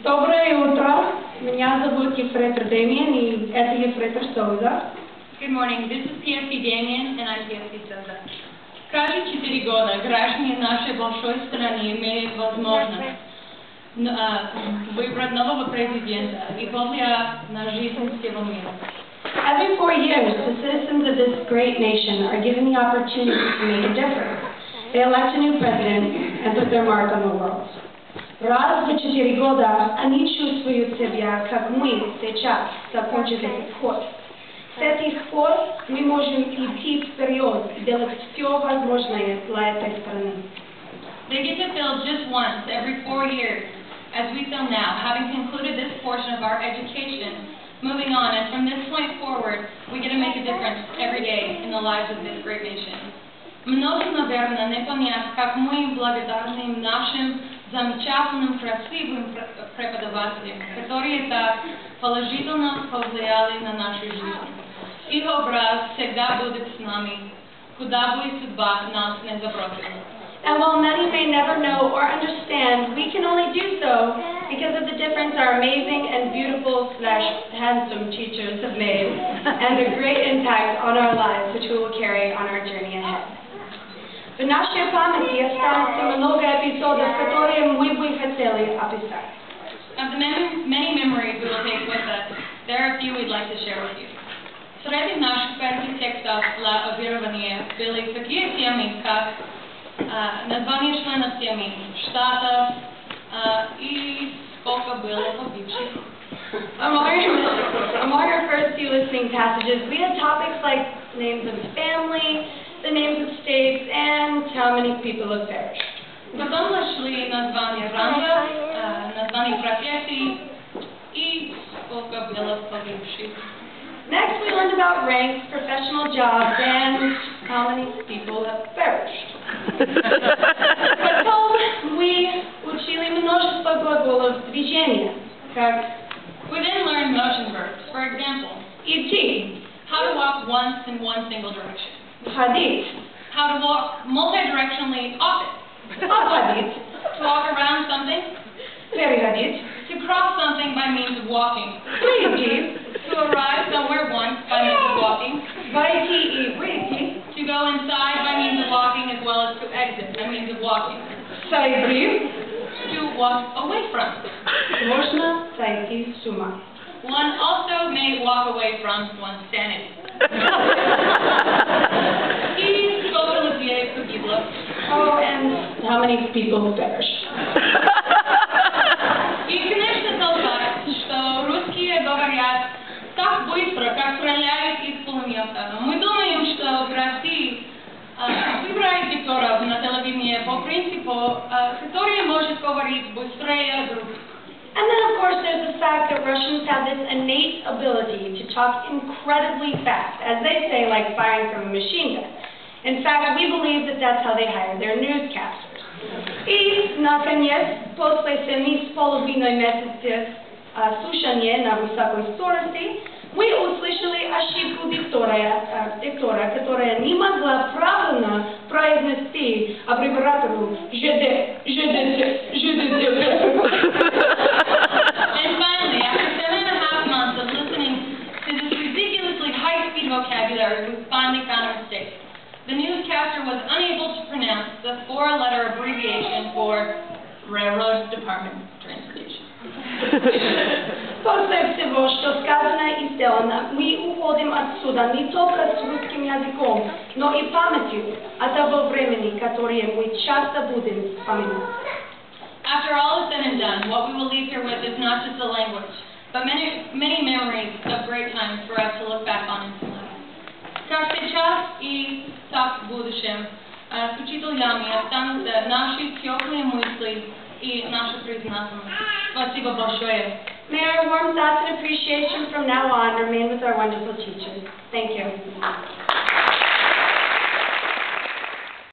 Доброе утро. Меня зовут Ефрейтор Damien, и это Ефрейтор Souza. Good morning. This is PFC Damien, and I'm PFC Souza. Каждые 4 года граждане нашей большой страны имеют возможность выбрать нового президента и повлиять на жизнь всего мира. Every 4 years, the citizens of this great nation are given the opportunity to make a difference. They elect a new president and put their mark on the world. Раз в 4 года они чувствуют себя, как мы сейчас закончили этот год. С этих пор мы можем идти вперед и делать все возможное для этой страны. They get to fill just once every 4 years, as we fill now, having concluded this portion of our education. Moving on, and from this point forward, we get to make a difference every day in the lives of this great nation. Многим, наверное, не понять, как мы благодарны нашим замечательным, красивым преподавателям, которые так положительно повлияли на нашу жизнь. Их образ всегда будет с нами, куда бы судьба нас не забросила. And while many may never know or understand, we can only do so because of the difference our amazing and beautiful/handsome teachers have made and the great impact on our lives which we will carry on our journey ahead. В нашей памяти останутся много эпизодов, которые мы бы хотели описать. Of the many memories we will take with us, there are a few we'd like to share with you. Среди наших первых текстов для объявления были такие темы, как название членов семьи, штатов и сколько было погибших. Among our first few listening passages, we had topics like names of family, the names of states, and how many people have perished. Потом нашли название рангов, название профессий и сколько было погибших. Next, we learned about ranks, professional jobs, and how many people have perished. Потом мы учили множество глаголов движения, как We then learned motion verbs. For example, идти, how to walk once in one single direction. ходить, How to walk multidirectionally often. обходить, To walk around something. переходить, To cross something by means of walking. прийти, To arrive somewhere once by means of walking. войти и выйти, To go inside by means of walking as well as to exit by means of walking. сойти, To walk away from. можно сойти с ума. One also may walk away from one's sanity. И сколько людей погибло. Oh, and how many people perished. И, конечно, тот факт, что русские говорят так быстро, как стреляет из пулемета. Мы думаем, что в России выбирают дикторов на телевидении по принципу, который может говорить быстрее других. And then, of course, there's the fact that Russians have this innate ability to talk incredibly fast, as they say, like firing from a machine gun. In fact, we believe that that's how they hire their newscasters. И, наконец, после 7,5 месяцев слушания на высокой скорости, мы услышали ошибку диктора, которая не могла правильно произнести аббревиатуру ЖД. And finally, after 7.5 months of listening to this ridiculously high-speed vocabulary, we finally found a mistake. The newscaster was unable to pronounce the 4-letter abbreviation for Railroad Department of Transportation. После всего, что сказано и сделано, мы уходим отсюда не только с русским языком, но и памятью от того времени, которое мы часто будем вспоминать. After all is said and done, what we will leave here with is not just a language, but many memories of great times for us to look back on in life. Как сейчас и так в будущем, с учителями останутся наши теплые мысли и наша признательность. Спасибо большое. May our warm thoughts and appreciation from now on remain with our wonderful teachers. Thank you.